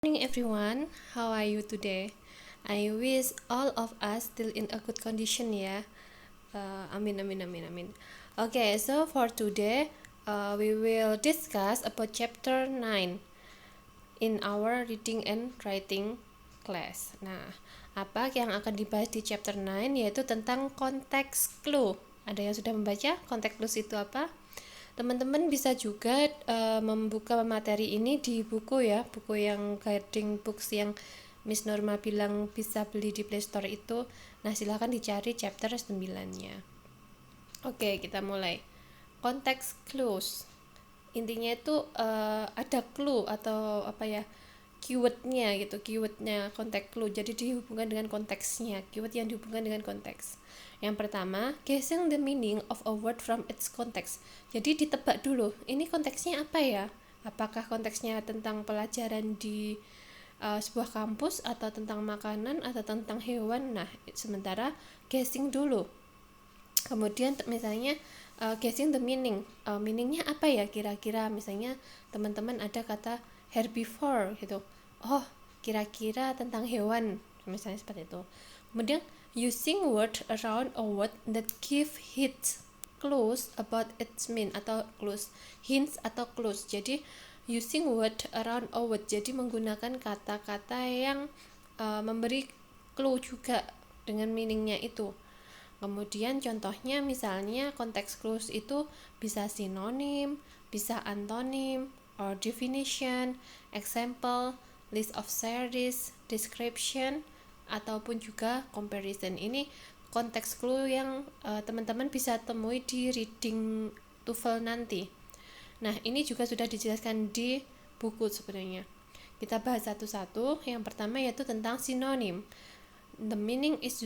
Morning everyone, how are you today? I wish all of us still in a good condition ya. Amin amin amin amin. Okay, so for today we will discuss about chapter 9 in our reading and writing class. Nah, apa yang akan dibahas di chapter 9 yaitu tentang konteks clue. Ada yang sudah membaca konteks clue itu apa? Teman-teman bisa juga membuka materi ini di buku ya, buku yang guiding books yang Miss Norma bilang bisa beli di Playstore itu. Nah, silahkan dicari chapter 9-nya. Oke, kita mulai. Konteks clues. Intinya itu ada clue atau apa ya? Keywordnya gitu, keywordnya konteks clue, jadi dihubungkan dengan konteksnya, keyword yang dihubungkan dengan konteks. Yang pertama, guessing the meaning of a word from its context. Jadi ditebak dulu, ini konteksnya apa ya, apakah konteksnya tentang pelajaran di sebuah kampus atau tentang makanan atau tentang hewan. Nah, sementara guessing dulu. Kemudian misalnya guessing the meaning, meaningnya apa ya kira-kira. Misalnya teman-teman ada kata herbivore gitu, oh kira-kira tentang hewan, misalnya seperti itu. Kemudian using word around a word that give hints, clues about its mean atau clues, hints atau clues. Jadi using word around a word, jadi menggunakan kata-kata yang memberi clue juga dengan meaningnya itu. Kemudian contohnya misalnya konteks clues itu bisa sinonim, bisa antonim, or definition, example, list of series, description, ataupun juga comparison. Ini konteks clue yang teman-teman bisa temui di reading TOEFL nanti. Nah, ini juga sudah dijelaskan di buku sebenarnya. Kita bahas satu-satu. Yang pertama yaitu tentang sinonim. The meaning is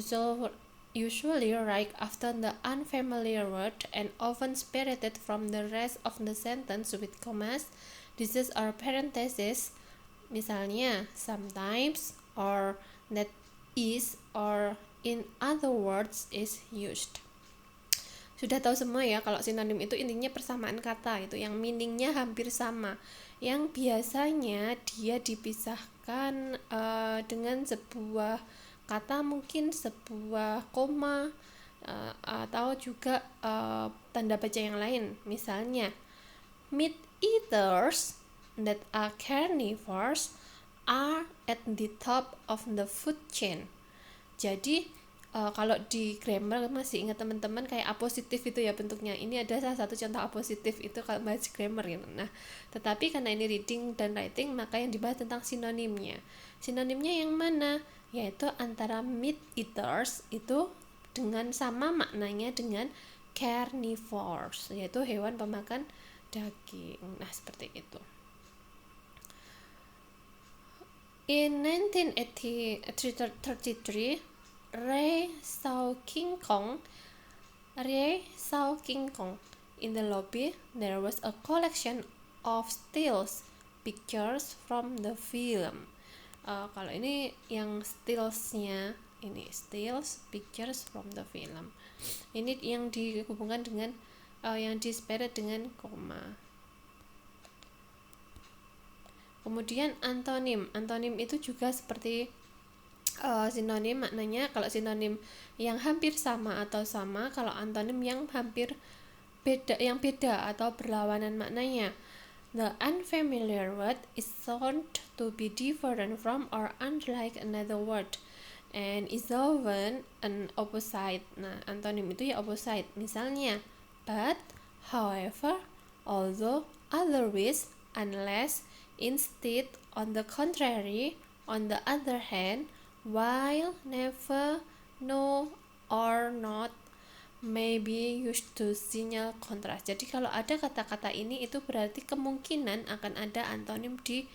usually right after the unfamiliar word and often separated from the rest of the sentence with commas, disease or parentheses. Misalnya sometimes, or that is, or in other words is used. Sudah tahu semua ya kalau sinonim itu intinya persamaan kata, itu yang meaningnya hampir sama, yang biasanya dia dipisahkan dengan sebuah kata, mungkin sebuah koma atau juga tanda baca yang lain. Misalnya meat eaters that are carnivores are at the top of the food chain. Jadi kalau di grammar masih ingat teman-teman kayak apositif itu ya bentuknya. Ini ada salah satu contoh apositif itu kalau bahas grammar gitu. Nah, tetapi karena ini reading dan writing maka yang dibahas tentang sinonimnya. Sinonimnya yang mana? Yaitu antara meat eaters itu dengan sama maknanya dengan carnivores, yaitu hewan pemakan daging. Nah, seperti itu. In 1933, Ray saw King Kong. In the lobby, there was a collection of stills pictures from the film. Kalau ini yang stillsnya, ini stills pictures from the film. Ini yang dihubungkan dengan yang diseperet dengan koma. Kemudian antonim itu juga seperti sinonim maknanya. Kalau sinonim yang hampir sama atau sama, kalau antonim yang hampir beda, yang beda atau berlawanan maknanya. The unfamiliar word is thought to be different from or unlike another word and is often an opposite. Nah, antonim itu ya opposite. Misalnya but, however, although, otherwise, unless, instead, on the contrary, on the other hand, while, never, no, or not may be used to signal contrast. Jadi kalau ada kata-kata ini itu berarti kemungkinan akan ada antonim di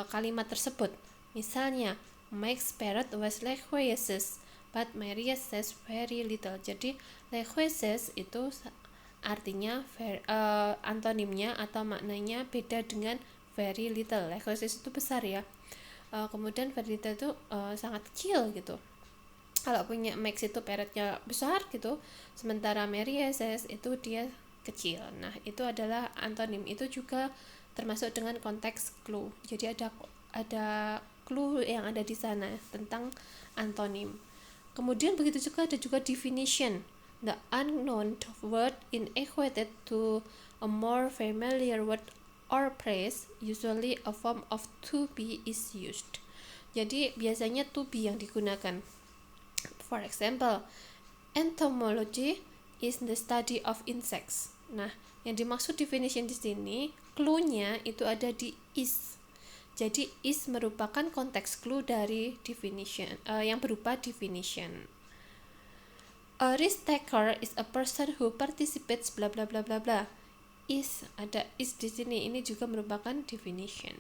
kalimat tersebut. Misalnya Mike's parrot was loquacious but Maria says very little. Jadi loquacious itu artinya antonimnya atau maknanya beda dengan very little. Loquacious itu besar ya. Kemudian very little itu sangat kecil gitu. Kalau punya Max itu parrotnya besar gitu, sementara Mary says itu dia kecil. Nah, itu adalah antonim. Itu juga termasuk dengan konteks clue. Jadi ada ada clue yang ada di sana tentang antonim. Kemudian begitu juga ada juga definition. The unknown word is equated to a more familiar word or phrase, usually a form of to be is used. Jadi biasanya to be yang digunakan. For example, entomology is the study of insects. Nah, yang dimaksud definition di sini, clue-nya itu ada di is. Jadi is merupakan konteks clue dari definition yang berupa definition. A risk taker is a person who participates bla bla bla bla bla. Is, ada is di sini, ini juga merupakan definition.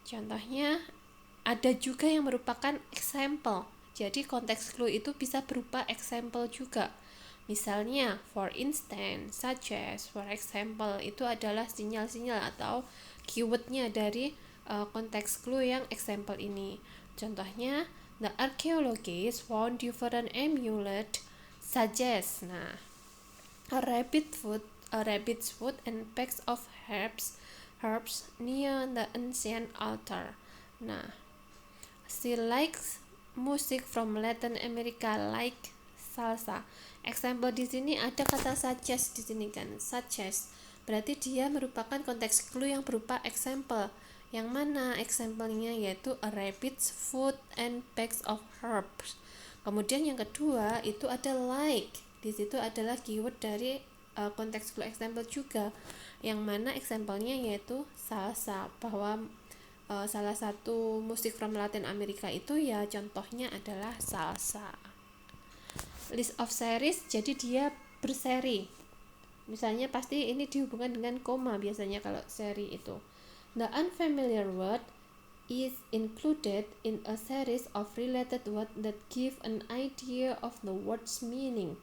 Contohnya ada juga yang merupakan example. Jadi konteks clue itu bisa berupa example juga. Misalnya for instance, such as, for example, itu adalah sinyal-sinyal atau keywordnya dari konteks clue yang example ini. Contohnya, the archaeologists found different amulet such as, nah, a rabbit's foot and packs of herbs near the ancient altar. Nah, she likes music from Latin America like salsa. Example di sini ada kata such as di sini kan, such as. Berarti dia merupakan konteks clue yang berupa example. Yang mana example-nya yaitu a rabbit's foot and packs of herbs. Kemudian yang kedua itu ada like. Di situ adalah keyword dari konteks clue example juga. Yang mana example-nya yaitu salsa, bahwa salah satu musik from Latin America itu ya contohnya adalah salsa. List of series, jadi dia berseri. Misalnya pasti ini dihubungkan dengan koma biasanya kalau seri itu. The unfamiliar word is included in a series of related words that give an idea of the word's meaning.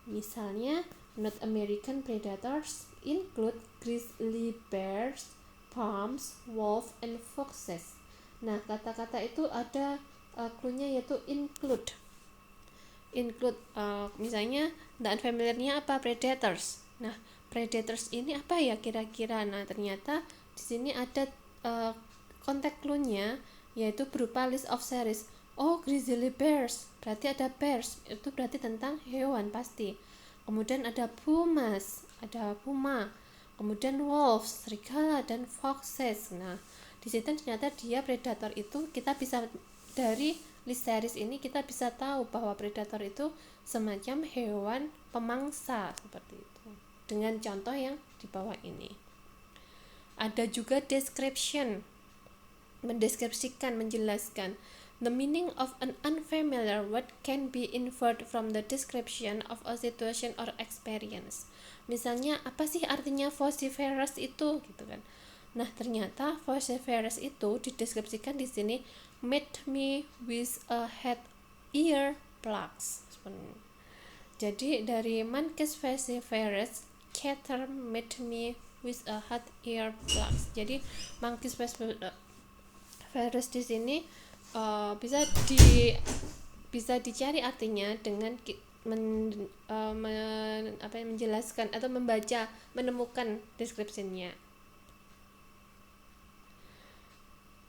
Misalnya, North American predators include grizzly bears, palms, wolves, and foxes. Nah, kata-kata itu ada clue-nya yaitu include. Misalnya, the unfamiliar-nya apa? Predators. Nah, predators ini apa ya kira-kira? Nah, ternyata di sini ada konteks clue-nya yaitu berupa list of series. Oh, grizzly bears, berarti ada bears, itu berarti tentang hewan pasti. Kemudian ada pumas, ada puma. Kemudian wolves, serigala, dan foxes. Nah, di situ ternyata dia predator itu kita bisa dari list series ini kita bisa tahu bahwa predator itu semacam hewan pemangsa seperti itu. Dengan contoh yang di bawah ini. Ada juga description, mendeskripsikan, menjelaskan. The meaning of an unfamiliar word can be inferred from the description of a situation or experience. Misalnya, apa sih artinya vociferous itu, gitu kan? Nah, ternyata vociferous itu dideskripsikan di sini made me with a head ear plugs. Jadi dari monkeys vociferous, cater made me with a head ear plugs. Jadi monkeys vociferous di sini bisa dicari artinya dengan menjelaskan atau membaca, menemukan deskripsinya.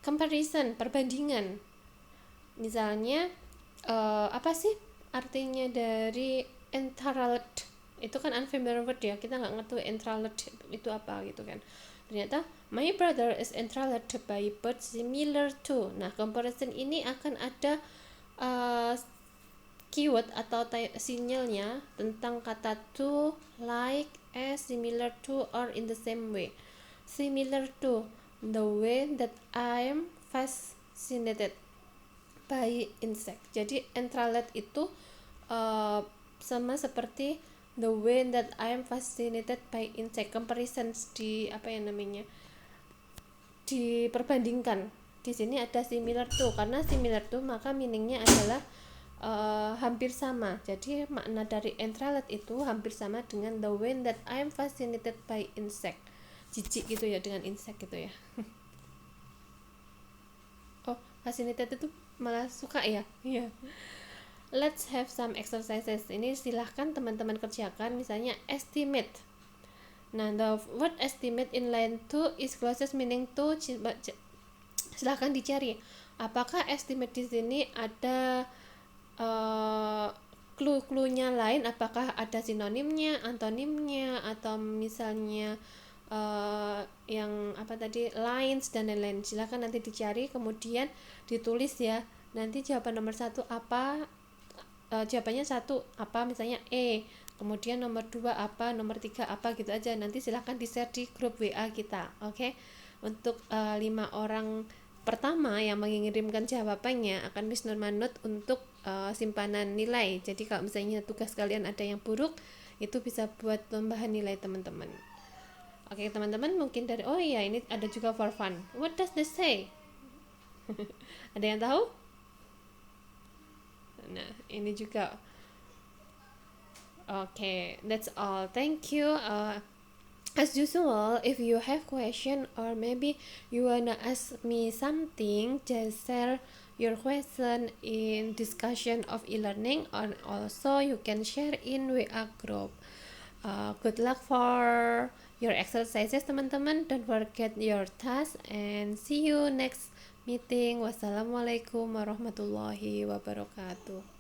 Comparison, perbandingan. Misalnya apa sih artinya dari enthralled? Itu kan unfamiliar word ya, kita nggak ngerti enthralled itu apa gitu kan. Ternyata my brother is enthralled by birds similar to. Nah, comparison ini akan ada keyword atau sinyalnya tentang kata to, like, as, similar to, or in the same way. Similar to, the way that I am fascinated by insect. Jadi enthralled itu sama seperti the way that I am fascinated by insect. Comparisons diperbandingkan. Di sini ada similar to, karena similar to maka meaningnya adalah hampir sama. Jadi makna dari enthralled itu hampir sama dengan the way that I am fascinated by insect. Jijik gitu ya dengan insect gitu ya. Oh, fascinated itu malah suka ya. Iya. Let's have some exercises. Ini silahkan teman-teman kerjakan. Misalnya estimate. Nah, the word estimate in line to is closest meaning to silahkan dicari apakah estimate di sini ada clue-cluenya lain, apakah ada sinonimnya, antonimnya, atau misalnya yang apa tadi, lines dan lain-lain. Silahkan nanti dicari kemudian ditulis ya. Nanti jawaban nomor 1 apa, jawabannya 1 apa, misalnya kemudian nomor 2 apa, nomor 3 apa, gitu aja. Nanti silahkan di share di grup WA kita, oke? Untuk 5 orang pertama yang mengirimkan jawabannya akan Miss Nur manut untuk simpanan nilai. Jadi kalau misalnya tugas kalian ada yang buruk, itu bisa buat tambahan nilai teman-teman. Oke teman-teman, mungkin dari ini ada juga for fun. What does this say? Ada yang tahu? Nah, ini juga. Okay, that's all. Thank you. As usual, if you have question or maybe you wanna ask me something, just share your question in discussion of e-learning, or also you can share in WA group. Good luck for your exercises teman-teman. Don't forget your task and see you next meeting. Wassalamualaikum warahmatullahi wabarakatuh.